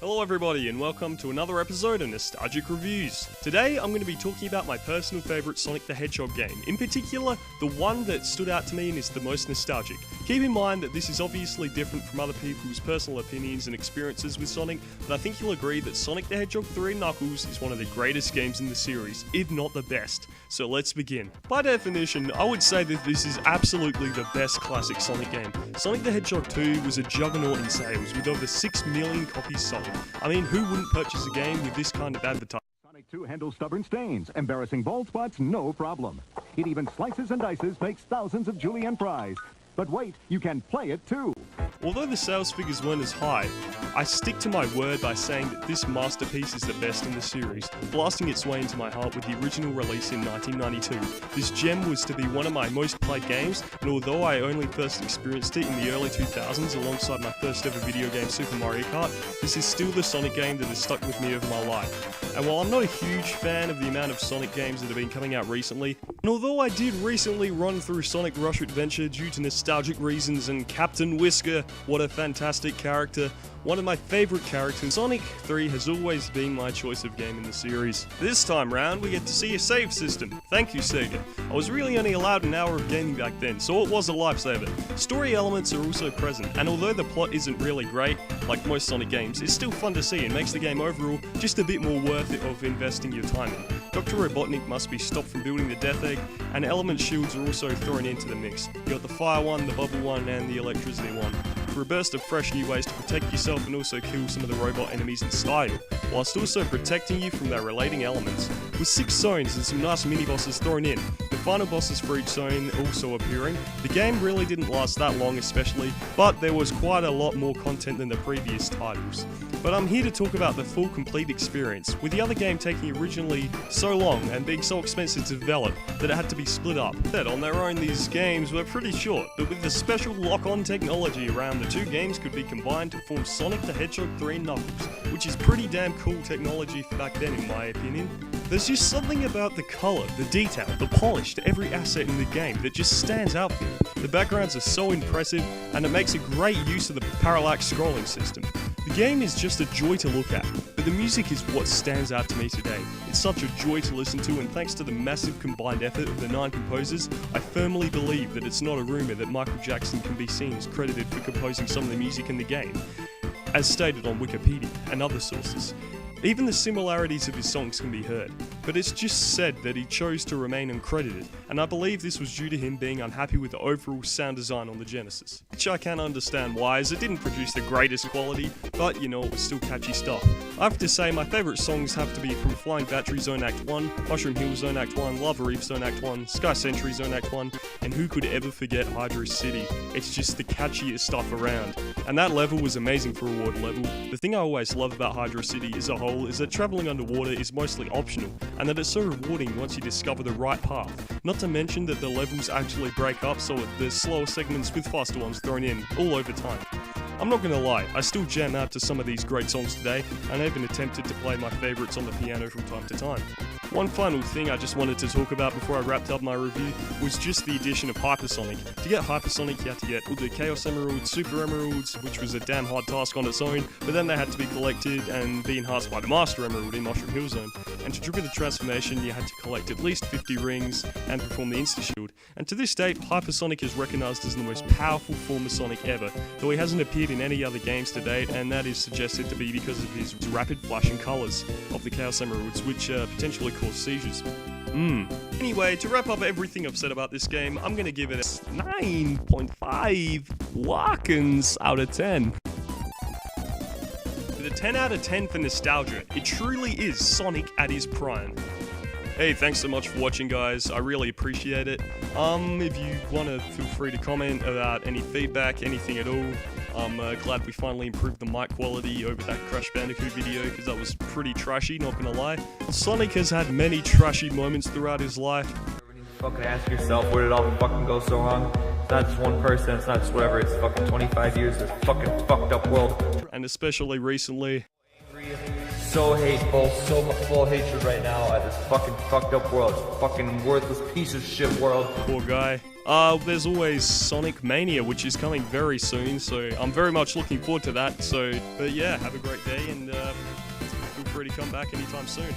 Hello everybody and welcome to another episode of Nostalgic Reviews. Today I'm going to be talking about my personal favourite Sonic the Hedgehog game, in particular the one that stood out to me and is the most nostalgic. Keep in mind that this is obviously different from other people's personal opinions and experiences with Sonic, but I think you'll agree that Sonic the Hedgehog 3 Knuckles is one of the greatest games in the series, if not the best. So let's begin. By definition, I would say that this is absolutely the best classic Sonic game. Sonic the Hedgehog 2 was a juggernaut in sales with over 6 million copies sold. I mean, who wouldn't purchase a game with this kind of advertising? Sonic 2 handles stubborn stains, embarrassing bald spots, no problem. It even slices and dices, makes thousands of julienne fries. But wait, you can play it too. Although the sales figures weren't as high, I stick to my word by saying that this masterpiece is the best in the series, blasting its way into my heart with the original release in 1992. This gem was to be one of my most played games, and although I only first experienced it in the early 2000s alongside my first ever video game Super Mario Kart, this is still the Sonic game that has stuck with me over my life. And while I'm not a huge fan of the amount of Sonic games that have been coming out recently, and although I did recently run through Sonic Rush Adventure due to nostalgic reasons and Captain Whisker, what a fantastic character, one of my favourite characters, Sonic 3 has always been my choice of game in the series. This time round, we get to see a save system. Thank you, Sega. I was really only allowed an hour of gaming back then, so it was a lifesaver. Story elements are also present, and although the plot isn't really great, like most Sonic games, it's still fun to see and makes the game overall just a bit more worth it of investing your time in. Dr. Robotnik must be stopped from building the Death Egg, and element shields are also thrown into the mix. You got the fire one, the bubble one, and the electricity one, for a burst of fresh new ways to protect yourself and also kill some of the robot enemies in style, whilst also protecting you from their relating elements. With 6 zones and some nice mini-bosses thrown in, the final bosses for each zone also appearing, the game really didn't last that long especially, but there was quite a lot more content than the previous titles. But I'm here to talk about the full complete experience, with the other game taking originally so long and being so expensive to develop that it had to be split up. That on their own these games were pretty short, but with the special lock-on technology around, the two games could be combined to form Sonic the Hedgehog 3 Knuckles, which is pretty damn cool technology for back then in my opinion. There's just something about the colour, the detail, the polish to every asset in the game that just stands out for me. The backgrounds are so impressive and it makes a great use of the parallax scrolling system. The game is just a joy to look at, but the music is what stands out to me today. It's such a joy to listen to, and thanks to the massive combined effort of the 9 composers, I firmly believe that it's not a rumour that Michael Jackson can be seen as credited for composing some of the music in the game, as stated on Wikipedia and other sources. Even the similarities of his songs can be heard, but it's just said that he chose to remain uncredited, and I believe this was due to him being unhappy with the overall sound design on the Genesis. Which I can understand why, as it didn't produce the greatest quality, but you know, it was still catchy stuff. I have to say my favourite songs have to be from Flying Battery Zone Act 1, Mushroom Hill Zone Act 1, Lava Reef Zone Act 1, Sky Century Zone Act 1, and who could ever forget Hydro City. It's just the catchiest stuff around. And that level was amazing for a water level. The thing I always love about Hydro City as a whole is that travelling underwater is mostly optional, and that it's so rewarding once you discover the right path. Not to mention that the levels actually break up, so there's slower segments with faster ones thrown in all over time. I'm not gonna lie, I still jam out to some of these great songs today, and I even attempted to play my favourites on the piano from time to time. One final thing I just wanted to talk about before I wrapped up my review was just the addition of Hypersonic. To get Hypersonic you had to get all the Chaos Emeralds, Super Emeralds, which was a damn hard task on its own, but then they had to be collected and be enhanced by the Master Emerald in Mushroom Hill Zone. And to trigger the transformation you had to collect at least 50 rings and perform the Insta-Shield. And to this date, Hypersonic is recognised as the most powerful form of Sonic ever, though he hasn't appeared in any other games to date, and that is suggested to be because of his rapid flashing colours of the Chaos Emeralds, which potentially cause seizures. Anyway, to wrap up everything I've said about this game, I'm gonna give it a 9.5 Walkins out of 10. With a 10 out of 10 for nostalgia, it truly is Sonic at his prime. Hey, thanks so much for watching guys, I really appreciate it. If you wanna, feel free to comment about any feedback, anything at all. I'm glad we finally improved the mic quality over that Crash Bandicoot video, because that was pretty trashy, not gonna lie. Sonic has had many trashy moments throughout his life. Fucking ask yourself, where did all fucking go so wrong? It's not just one person, it's not just whatever, it's fucking 25 years of fucking fucked up world. And especially recently. So hateful, so full of hatred right now at this fucking fucked up world. Fucking worthless piece of shit world. Poor guy. There's always Sonic Mania, which is coming very soon, so I'm very much looking forward to that. But yeah, have a great day, and feel free to come back anytime soon.